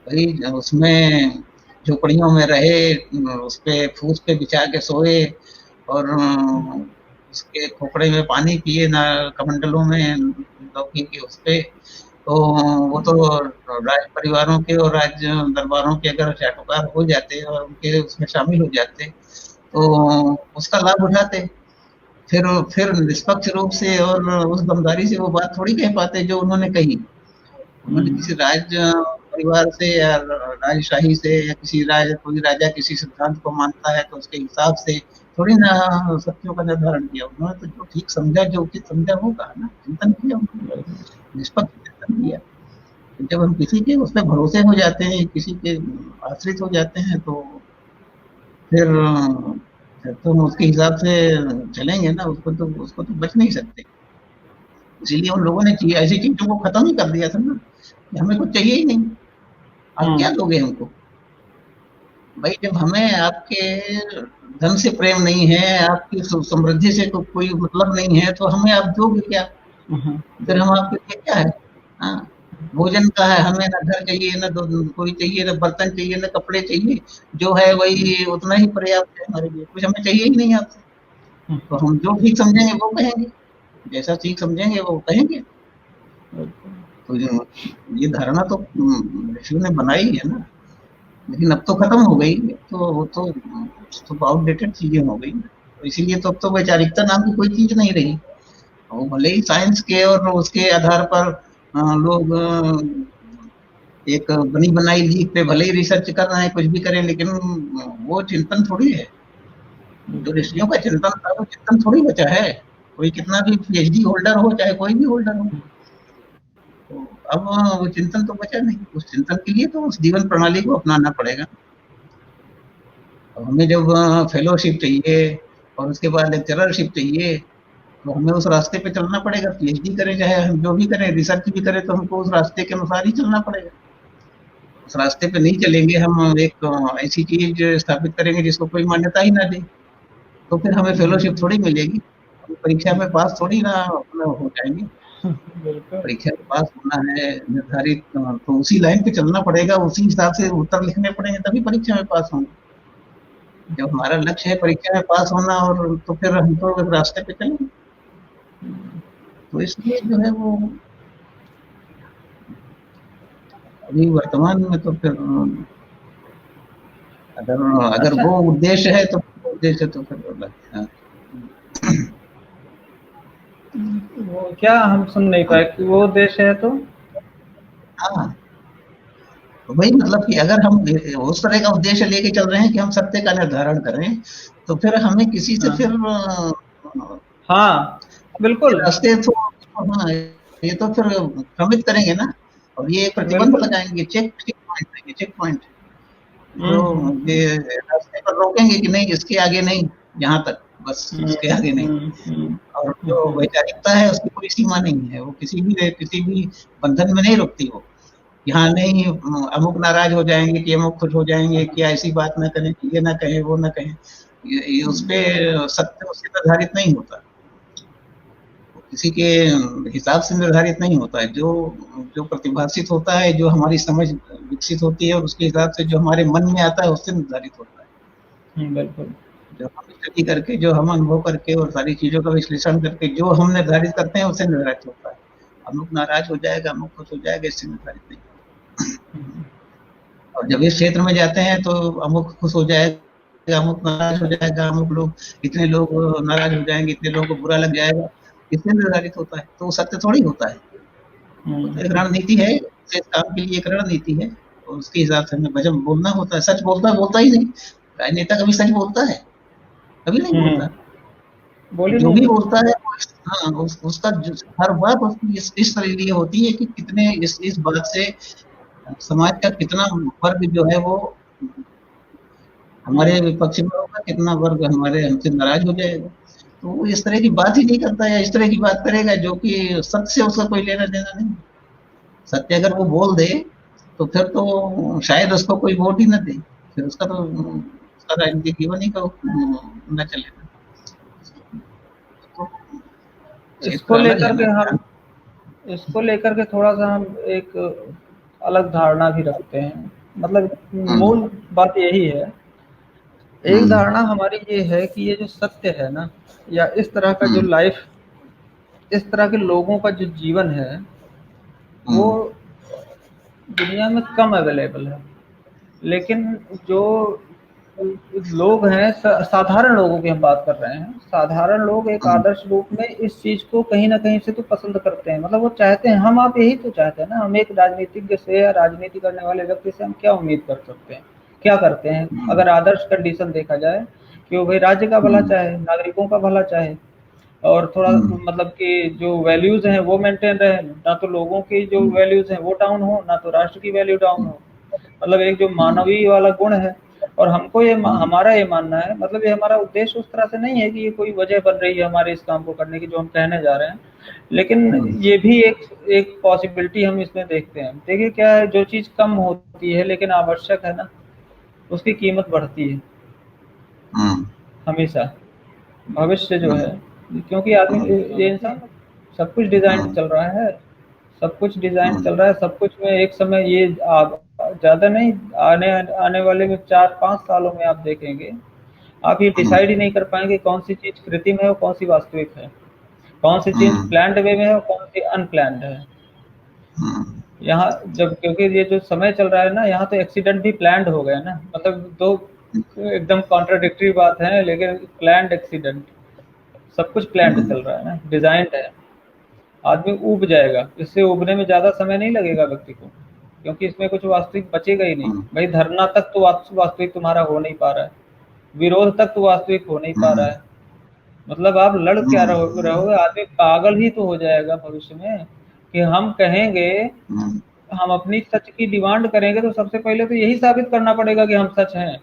वही उसमें झोपड़ियों में रहे, उस पे फूस पे बिछा के सोए और उसके खोपड़े में पानी पिए ना, कमंडलों में लौकी के उस पे। तो वो तो राज परिवारों के और राज दरबारों के अगर चाटुकार हो जाते और उनके उसमें शामिल हो जाते तो उसका लाभ उठाते। फिर निष्पक्ष रूप से और उस दमदारी से वो बात थोड़ी कह पाते जो उन्होंने कही। उन्होंने किसी राज परिवार से या राजशाही से या किसी कोई राजा किसी सिद्धांत को मानता है तो उसके हिसाब से थोड़ी ना सत्यों का निर्धारण किया। उन्होंने तो जो ठीक समझा, जो उचित समझा वो कहा ना, चिंतन किया उन्होंने, निष्पक्ष चिंतन किया। जब हम किसी के उस पर भरोसे हो जाते हैं, किसी के आश्रित हो जाते हैं तो फिर तो हम उसके हिसाब से चलेंगे ना, उसको तो बच नहीं सकते। इसीलिए उन लोगों ने ऐसी चीजों को खत्म ही कर दिया था ना, कि हमें कुछ चाहिए ही नहीं, आप क्या दोगे हमको। भाई जब हमें आपके धन से प्रेम नहीं है, आपकी समृद्धि से तो कोई मतलब नहीं है, तो हमें आप दोगे क्या, फिर हम आपके लिए क्या है। हाँ, भोजन का है, हमें ना घर चाहिए, ना कोई चाहिए, ना बर्तन चाहिए, ना कपड़े चाहिए, जो है वही उतना ही पर्याप्त है हमारे लिए, कुछ हमें चाहिए ही नहीं आपसे। तो हम जो ठीक समझेंगे वो कहेंगे, जैसा ठीक समझेंगे वो कहेंगे। तो ये धारणा तो ऋषियों ने बनाई है ना, लेकिन अब तो खत्म हो गई। तो वो तो आउटडेटेड चीजें हो गई। तो इसीलिए तो अब तो वैचारिकता नाम की कोई चीज नहीं रही। वो भले ही साइंस के और उसके आधार पर लोग एक बनी बनाई लीक पे भले ही रिसर्च कर रहे हैं, कुछ भी करें, लेकिन वो चिंतन थोड़ी है। जो ऋषियों का चिंतन था वो चिंतन थोड़ी बचा है। कोई कितना भी पीएचडी होल्डर हो, चाहे कोई भी होल्डर हो, तो अब वो चिंतन तो बचा नहीं। उस चिंतन के लिए तो उस जीवन प्रणाली को अपनाना पड़ेगा। अब हमें जब फेलोशिप चाहिए और उसके बाद लेक्चररशिप चाहिए, तो हमें उस रास्ते पे चलना पड़ेगा। पीएचडी करें, चाहे हम जो भी करें, रिसर्च भी करें, तो हमको उस रास्ते के अनुसार ही चलना पड़ेगा। उस रास्ते पे नहीं चलेंगे, हम एक ऐसी चीज स्थापित करेंगे जिसको कोई मान्यता ही ना दे, तो फिर हमें फेलोशिप थोड़ी मिलेगी। हम परीक्षा में पास थोड़ी ना हो जाएंगे। परीक्षा में पास होना है निर्धारित, तो उसी लाइन पे चलना पड़ेगा, उसी हिसाब से उत्तर लिखने पड़ेंगे, तभी परीक्षा में पास होंगे। जब हमारा लक्ष्य है परीक्षा में पास होना, और तो फिर हम तो एक रास्ते पे चलेंगे। तो इसलिए जो है वो अभी वर्तमान में तो फिर अगर अगर अच्छा, वो उद्देश्य है तो उद्देश्य तो फिर हाँ। वो क्या हम सुन नहीं पाए कि वो उद्देश्य है तो? हाँ, तो वही मतलब कि अगर हम उस तरह का उद्देश्य लेके चल रहे हैं कि हम सत्य का निर्धारण करें, तो फिर हमें किसी से फिर हाँ, हाँ, ये बिल्कुल, रास्ते तो हाँ, ये तो फिर भ्रमित करेंगे ना, और ये प्रतिबंध बिल्कुल। लगाएंगे, चेक चेक पॉइंट रहेंगे, चेक पॉइंट हुँ, जो हुँ, हुँ। ये रास्ते पर रोकेंगे कि नहीं इसके आगे नहीं, यहाँ तक बस, हुँ, इसके आगे नहीं। हुँ, हुँ, और हुँ, जो हुँ, वैचारिकता है उसकी कोई सीमा नहीं है, वो किसी भी बंधन में नहीं रुकती। वो यहाँ नहीं अमुक नाराज हो जाएंगे कि अमुक खुश हो जाएंगे कि ऐसी बात ना करें, ये ना कहें, वो ना कहें। ये उस पे सत्य उससे निर्धारित नहीं होता, वो किसी के हिसाब से निर्धारित नहीं होता है। जो जो प्रतिभाषित होता है, जो हमारी समझ विकसित होती है और उसके हिसाब से जो हमारे मन में आता है उससे निर्धारित होता है। हुँ, बिल्कुल। जो हम स्टडी करके, जो हम अनुभव करके और सारी चीजों का विश्लेषण करके जो हम निर्धारित करते हैं उससे निर्धारित होता है। अमुक नाराज हो जाएगा, अमुक खुश हो जाएगा, इससे निर्धारित नहीं। और जब इस क्षेत्र में जाते हैं तो अमुक खुश हो जाएगा, अमुक नाराज हो जाएगा, अमुक लोग, इतने लोग नाराज हो जाएंगे, इतने लोगों को बुरा लग जाएगा, इससे निर्धारित होता है। तो वो सत्य थोड़ी होता है, वो हुँ, तो एक रणनीति है, इस काम के लिए एक रणनीति है। और उसके हिसाब से हमें वचन बोलना होता है। सच बोलता बोलता ही नहीं, राजनेता कभी सच बोलता है? कभी नहीं हुँ, बोलता। बोल ही जो नहीं भी सकते। बोलता है हाँ, उसका हर बात उसकी इस तरह लिए होती है कि कितने इस बात से समाज का कितना वर्ग जो है वो हुँ, हमारे विपक्ष में होगा, कितना वर्ग हमारे हमसे नाराज हो जाएगा। तो वो इस तरह की बात ही नहीं करता, या इस तरह की बात करेगा जो कि सत्य से उसका कोई लेना देना नहीं। सत्य अगर वो बोल दे तो फिर तो शायद उसको कोई वोट ही ना दे, फिर उसका तो उसका राजनीतिक जीवन ही का न चलेगा। तो इसको क्षेत्र अलग है लेकर के ना। हम इसको लेकर के थोड़ा-सा हम एक अलग धारणा भी रखते हैं। मतलब मूल बात यही है। एक धारणा हमारी ये है कि ये जो सत्य है ना, या इस तरह का जो लाइफ, इस तरह के लोगों का जो जीवन है, वो दुनिया में कम अवेलेबल है। लेकिन जो लोग हैं, साधारण लोगों की हम बात कर रहे हैं, साधारण लोग एक आदर्श रूप में इस चीज को कहीं ना कहीं से तो पसंद करते हैं। मतलब वो चाहते हैं, हम आप यही तो चाहते हैं ना। हम एक राजनीतिज्ञ से या राजनीति करने वाले व्यक्ति से हम क्या उम्मीद कर सकते हैं, क्या करते हैं? अगर आदर्श कंडीशन देखा जाए कि वो भाई राज्य का भला चाहे, नागरिकों का भला चाहे, और थोड़ा मतलब कि जो वैल्यूज हैं वो मेंटेन रहे, ना तो लोगों की जो वैल्यूज हैं वो डाउन हो, ना तो राष्ट्र की वैल्यू डाउन हो। मतलब एक जो मानवीय वाला गुण है। और हमको ये हमारा ये मानना है, मतलब ये हमारा उद्देश्य उस तरह से नहीं है कि ये कोई वजह बन रही है हमारे इस काम को करने की जो हम कहने जा रहे हैं। लेकिन ये भी एक एक पॉसिबिलिटी हम इसमें देखते हैं। देखिए क्या है, जो चीज कम होती है लेकिन आवश्यक है ना, उसकी कीमत बढ़ती है हमेशा। भविष्य जो है, क्योंकि आदमी, ये इंसान, सब कुछ डिजाइन चल रहा है, सब कुछ डिजाइन चल रहा है, सब कुछ में एक समय ये ज्यादा नहीं, आने आने वाले में 4-5 सालों में आप देखेंगे, आप ये डिसाइड ही नहीं कर पाएंगे कौन सी चीज कृत्रिम है और कौन सी वास्तविक है, कौन सी चीज प्लान्ड वे में है और कौन सी अनप्लान्ड है। यहाँ जब, क्योंकि ये जो समय चल रहा है ना, यहाँ तो एक्सीडेंट भी प्लान्ड हो गया ना। मतलब दो एकदम कॉन्ट्राडिक्टरी बात है, लेकिन प्लान्ड एक्सीडेंट, सब कुछ प्लान्ड चल रहा है ना, डिजाइंड है। आदमी ऊब जाएगा, इससे उबने में ज्यादा समय नहीं लगेगा व्यक्ति को, क्योंकि इसमें कुछ वास्तविक बचेगा ही नहीं। भाई धरना तक तो वास्तविक तुम्हारा हो नहीं पा रहा है, विरोध तक तो वास्तविक हो नहीं पा रहा है। मतलब आप लड़ क्या रहोगे? आदमी पागल ही तो हो जाएगा भविष्य में। कि हम कहेंगे, हम अपनी सच की डिमांड करेंगे, तो सबसे पहले तो यही साबित करना पड़ेगा कि हम सच हैं।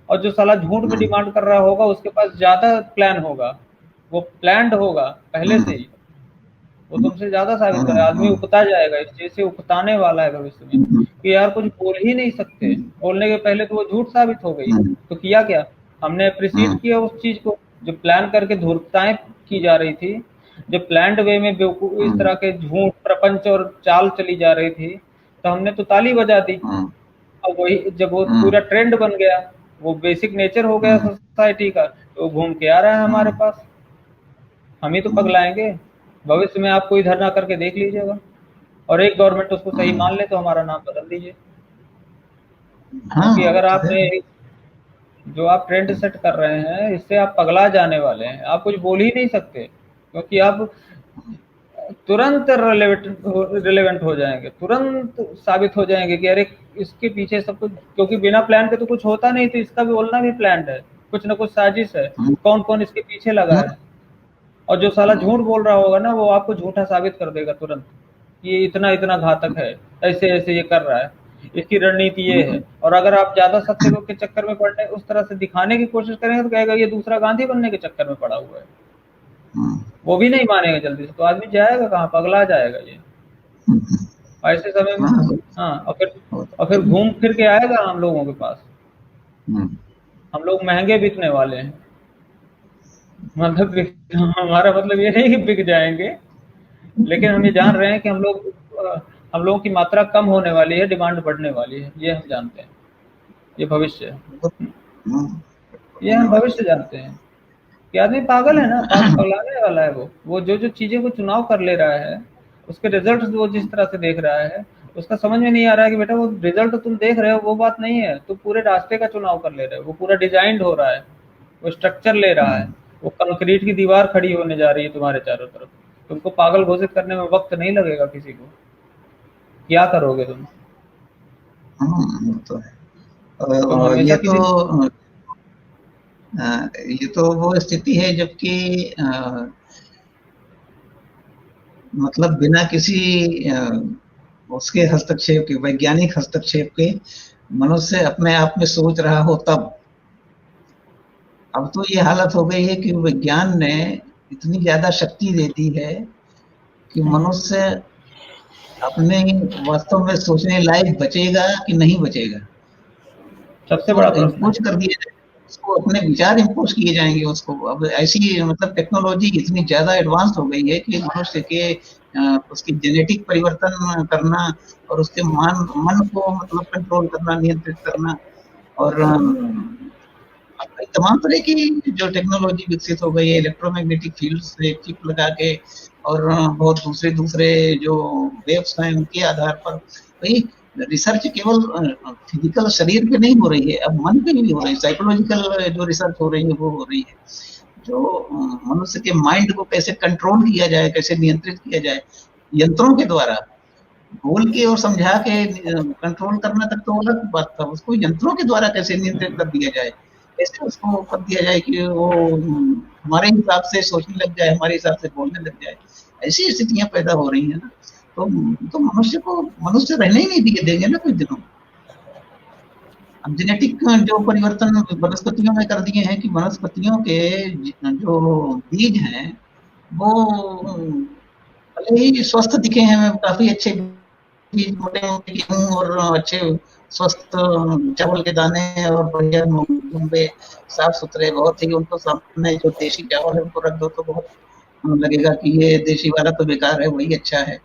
और जो साला झूठ में डिमांड कर रहा होगा उसके पास ज्यादा प्लान होगा, वो प्लान्ड होगा पहले से ही, वो तुमसे ज्यादा साबित करे। आदमी उकता जाएगा, इस चीज से उकताने वाला है भविष्य में कि यार कुछ बोल ही नहीं सकते, बोलने के पहले तो वो झूठ साबित हो गई। तो किया क्या? हमने अप्रिशिएट किया उस चीज को जो प्लान करके धूर्तताएं की जा रही थी, जो प्लान्ड वे में बेवकूफ इस तरह के झूठ प्रपंच और चाल चली जा रही थी, तो हमने तो ताली बजा दी। अब वही जब वो पूरा ट्रेंड बन गया, वो बेसिक नेचर हो गया सोसाइटी का, तो घूम के आ रहा है हमारे पास। हम ही तो पगलाएंगे। भविष्य में आप कोई धरना करके देख लीजिएगा, और एक गवर्नमेंट उसको सही मान ले तो हमारा नाम बदल दीजिए। क्योंकि अगर आपने जो आप ट्रेंड सेट कर रहे हैं, इससे आप पगला जाने वाले हैं। आप कुछ बोल ही नहीं सकते, क्योंकि आप तुरंत रिलेवेंट हो जाएंगे, तुरंत साबित हो जाएंगे कि अरे इसके पीछे सब कुछ, क्योंकि बिना प्लान के तो कुछ होता नहीं, तो इसका भी बोलना भी प्लान है, कुछ ना कुछ साजिश है, कौन कौन इसके पीछे लगा है। और जो साला झूठ बोल रहा होगा ना, वो आपको झूठा साबित कर देगा तुरंत। ये इतना इतना घातक है, ऐसे ऐसे ये कर रहा है, इसकी रणनीति ये है। और अगर आप ज्यादा सत्य के चक्कर में पड़ने, उस तरह से दिखाने की कोशिश करेंगे, तो कहेगा ये दूसरा गांधी बनने के चक्कर में पड़ा हुआ है। वो भी नहीं मानेगा जल्दी से, तो आदमी जाएगा कहाँ, पगला जाएगा ये ऐसे समय में। हाँ, और फिर घूम फिर के आएगा हम लोगों के पास। हम लोग महंगे बिकने वाले हैं। मतलब हमारा मतलब ये नहीं कि बिक जाएंगे, लेकिन हम ये जान रहे हैं कि हम लोगों की मात्रा कम होने वाली है, डिमांड बढ़ने वाली है, ये हम जानते हैं। ये भविष्य है, ये हम भविष्य जानते हैं कि आदमी पागल है ना, पगलाने वाला है। वो जो जो चीजें को चुनाव कर ले रहा है, उसके रिजल्ट वो जिस तरह से देख रहा है, उसका समझ में नहीं आ रहा है कि बेटा वो रिजल्ट तुम देख रहे हो वो बात नहीं है, तुम पूरे रास्ते का चुनाव कर ले रहे हो। वो पूरा डिजाइंड हो रहा है, वो स्ट्रक्चर ले रहा है, वो कंक्रीट की दीवार खड़ी होने जा रही है तुम्हारे चारों तरफ। तुमको पागल घोषित करने में वक्त नहीं लगेगा किसी को। क्या करोगे तुम? तो है। ये तो वो स्थिति है जबकि मतलब बिना किसी उसके हस्तक्षेप के, वैज्ञानिक हस्तक्षेप के, मनुष्य अपने आप में सोच रहा हो तब। अब तो ये हालत हो गई है कि विज्ञान ने इतनी ज्यादा शक्ति दे दी है कि मनुष्य अपने वास्तव में सोचने लायक बचेगा कि नहीं बचेगा, सबसे बड़ा इम्पोज कर दिया जाए उसको, अपने विचार इम्पोज किए जाएंगे उसको। अब ऐसी मतलब टेक्नोलॉजी इतनी ज्यादा एडवांस हो गई है कि मनुष्य के उसकी जेनेटिक परिवर्तन करना और उसके मन को मतलब कंट्रोल करना, नियंत्रित करना और तमाम तरह की जो टेक्नोलॉजी विकसित हो गई है, इलेक्ट्रोमैग्नेटिक फील्ड से एक चिप लगा के और बहुत दूसरे दूसरे जो वेव्स हैं उनके आधार पर वही रिसर्च केवल फिजिकल शरीर पे नहीं हो रही है, अब मन पे भी हो रही है, साइकोलॉजिकल जो रिसर्च हो रही है वो हो रही है, जो मनुष्य के माइंड को कैसे कंट्रोल किया जाए, कैसे नियंत्रित किया जाए यंत्रों के द्वारा, बोल के और समझा के कंट्रोल करना तक तो अलग बात था, उसको यंत्रों के द्वारा कैसे नियंत्रित कर दिया जाए, कैसे उसको कर दिया जाए कि वो हमारे हिसाब से सोचने लग जाए, हमारे हिसाब से बोलने लग जाए, ऐसी स्थितियां पैदा हो रही है ना, तो मनुष्य रहने ही नहीं दिए देंगे ना कुछ दिनों। अब जेनेटिक जो परिवर्तन वनस्पतियों में कर दिए हैं कि वनस्पतियों के जो बीज हैं वो भले ही स्वस्थ दिखे हैं, काफी अच्छे बीज, मोटे मोटे गेहूं और अच्छे स्वस्थ चावल के दाने और बढ़िया लंबे साफ सुथरे, बहुत ही उनको सामने जो देशी चावल है उनको रख दो तो बहुत लगेगा कि ये देशी वाला तो बेकार है, वही अच्छा है,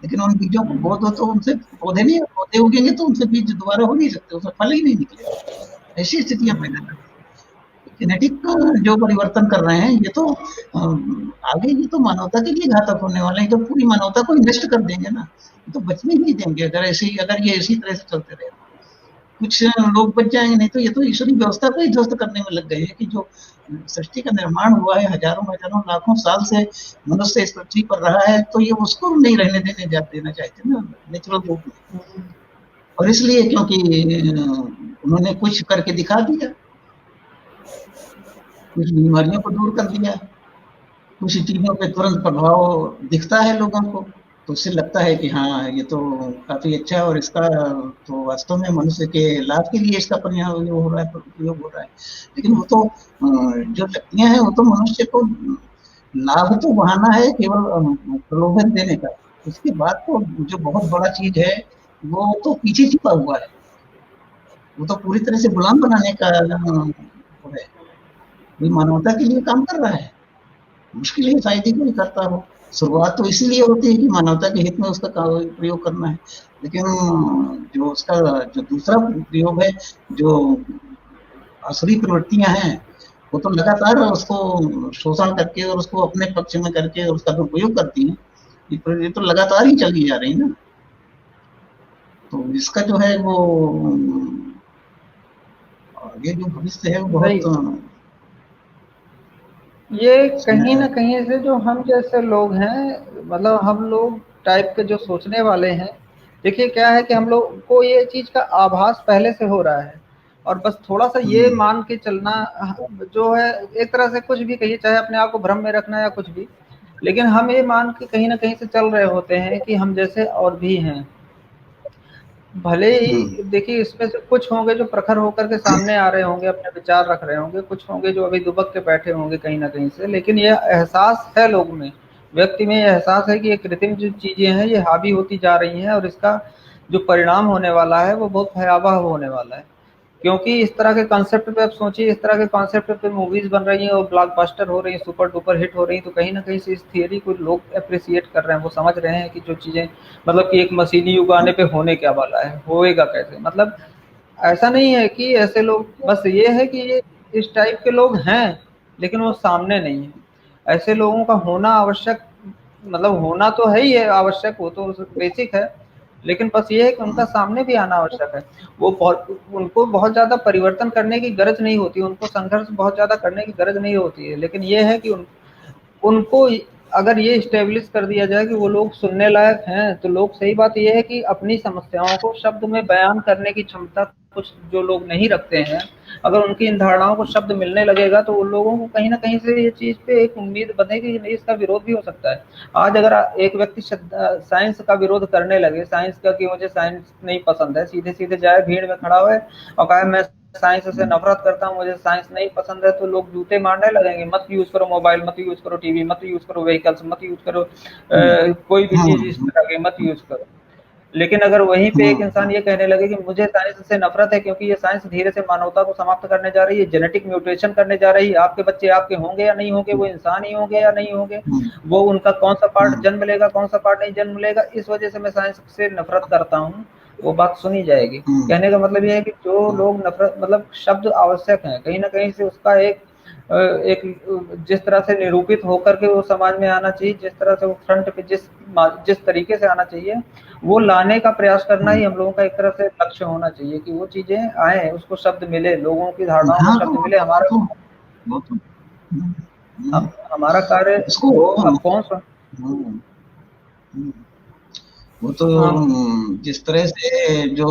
लेकिन उन बीजों को बो दो तो उनसे पौधे नहीं, पौधे उगेंगे तो उनसे बीज दोबारा हो नहीं सकते, उसमें फल ही नहीं निकलेगा, ऐसी स्थितियां पैदा कर जेनेटिक जो परिवर्तन कर रहे हैं ये तो आगे ये तो मानवता के लिए घातक होने वाले हैं, तो पूरी मानवता को नष्ट कर देंगे ना, तो बचने ही नहीं देंगे अगर ये इसी तरह से चलते रहे, कुछ लोग बच जाएंगे, नहीं तो ये तो ईश्वरीय व्यवस्था को ही ध्वस्त करने में लग गए हैं कि जो सृष्टि का निर्माण हुआ है हजारों हजारों लाखों साल से मनुष्य इस पृथ्वी पर रहा है, तो ये उसको नहीं रहने देना चाहते ना नेचुरल रूप में, और इसलिए क्योंकि उन्होंने कुछ करके दिखा दिया, कुछ बीमारियों को दूर कर दिया, कुछ चीजों पे तुरंत प्रभाव दिखता है लोगों को, तो उससे लगता है कि हाँ ये तो काफी अच्छा है और इसका तो वास्तव में मनुष्य के लाभ के लिए इसका प्रयोग हो रहा है, उपयोग हो रहा है, लेकिन वो तो जो शक्तियां हैं वो तो मनुष्य को लाभ तो बहाना है केवल प्रलोभन देने का, उसके बाद तो जो बहुत बड़ा चीज है वो तो पीछे छिपा हुआ है, वो तो पूरी तरह से गुलाम बनाने का वो है, मानवता के लिए काम कर रहा है, मुश्किल ही शायद ही कोई करता हो, शुरुआत तो इसीलिए होती है कि मानवता के हित में उसका प्रयोग करना है, लेकिन जो उसका जो दूसरा प्रयोग है, जो असली प्रवृत्तियां हैं वो तो लगातार उसको शोषण करके और उसको अपने पक्ष में करके और उसका दुरुपयोग करती हैं, ये तो लगातार ही चली जा रही है ना, तो इसका जो है वो आगे जो भविष्य है वो बहुत ये कहीं न कहीं से जो हम जैसे लोग हैं, मतलब हम लोग टाइप के जो सोचने वाले हैं, देखिए क्या है कि हम लोग को ये चीज़ का आभास पहले से हो रहा है और बस थोड़ा-सा ये मान के चलना जो है, एक तरह से कुछ भी कहिए, चाहे अपने आप को भ्रम में रखना या कुछ भी, लेकिन हम ये मान के कहीं न कहीं से चल रहे होते हैं कि हम जैसे और भी हैं। भले ही देखिए इसमें से कुछ होंगे जो प्रखर होकर के सामने आ रहे होंगे, अपने विचार रख रहे होंगे, कुछ होंगे जो अभी दुबक के बैठे होंगे कहीं न कहीं से, लेकिन ये एहसास है लोग में, व्यक्ति में ये एहसास है कि ये कृत्रिम जो चीज़ें हैं ये हावी होती जा रही हैं और इसका जो परिणाम होने वाला है वो बहुत भयावह होने वाला है। क्योंकि इस तरह के कॉन्सेप्ट पे आप सोचिए, इस तरह के कॉन्सेप्ट पे मूवीज बन रही हैं और ब्लॉकबस्टर हो रही हैं, सुपर डुपर हिट हो रही हैं, तो कहीं ना कहीं से इस थियरी को लोग अप्रिसिएट कर रहे हैं, वो समझ रहे हैं कि जो चीज़ें मतलब कि एक मशीनी युग आने पे होने क्या वाला है, होएगा कैसे, मतलब ऐसा नहीं है कि ऐसे लोग, बस ये है कि ये इस टाइप के लोग हैं लेकिन वो सामने नहीं है। ऐसे लोगों का होना आवश्यक, मतलब होना तो है ही है आवश्यक, वो तो बेसिक है, लेकिन बस ये है कि उनका सामने भी आना आवश्यक है। वो उनको बहुत ज़्यादा परिवर्तन करने की गरज नहीं होती, उनको संघर्ष बहुत ज़्यादा करने की गरज नहीं होती है, लेकिन ये है कि उनको अगर ये इस्टेब्लिश कर दिया जाए कि वो लोग सुनने लायक हैं, तो लोग, सही बात ये है कि अपनी समस्याओं को शब्द में बयान करने की क्षमता कुछ जो लोग नहीं रखते हैं, अगर उनकी इन धारणाओं को शब्द मिलने लगेगा तो उन लोगों को कहीं न कहीं से ये चीज़ पे एक उम्मीद बनेगी कि नहीं, इसका विरोध भी हो सकता है। आज अगर एक व्यक्ति साइंस का विरोध करने लगे, साइंस का कि मुझे साइंस नहीं पसंद है, सीधे-सीधे जाए भीड़ में खड़ा हुए और कहे मैं साइंस से नफरत करता हूँ, मुझे साइंस नहीं पसंद है, तो लोग जूते मारने लगेंगे, मत यूज करो मोबाइल, मत यूज करो टीवी, मत यूज करो व्हीकल्स, मत यूज करो कोई भी चीज इस तरह की मत यूज करो। लेकिन अगर वहीं पे एक इंसान हाँ, ये कहने लगे कि मुझे साइंस से नफरत है क्योंकि ये साइंस धीरे से मानवता को समाप्त करने जा रही है, जेनेटिक म्यूटेशन करने जा रही है, आपके बच्चे आपके होंगे या नहीं होंगे, वो इंसान ही होंगे या नहीं होंगे, हम्म, वो उनका कौन सा पार्ट हम्म, जन्म लेगा, कौन सा पार्ट नहीं जन्म लेगा, इस वजह से मैं साइंस से नफरत करता हूँ, वो बात सुनी जाएगी। हम्म, कहने का मतलब ये है कि जो हम्म, लोग नफरत मतलब शब्द आवश्यक हैं, कहीं ना कहीं से उसका एक जिस तरह से निरूपित होकर के वो समाज में आना चाहिए, जिस तरह से वो फ्रंट पे जिस तरीके से आना चाहिए, वो लाने का प्रयास करना ही हम लोगों का एक तरह से लक्ष्य होना चाहिए कि वो चीजें आए, उसको शब्द मिले, लोगों की धारणाओं को हाँ, शब्द मिले। हमारा वो तो हम्म, हम्म, हमारा कार्य उसको अब कौन सा। हम्म, हम्म, वो तो हाँ। जिस तरह से जो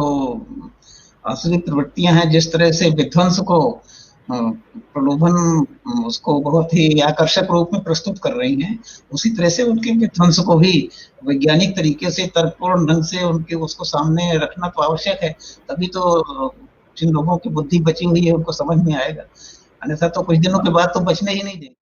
असली प्रवृत्तियां हैं, जिस तरह से विध्वंस को प्रलोभन उसको बहुत ही आकर्षक रूप में प्रस्तुत कर रही हैं, उसी तरह से उनके विध्वंस को भी वैज्ञानिक तरीके से तर्कपूर्ण ढंग से उनके उसको सामने रखना तो आवश्यक है। तभी तो जिन लोगों की बुद्धि बची हुई है उनको समझ में आएगा, अन्यथा तो कुछ दिनों के बाद तो बचने ही नहीं देंगे।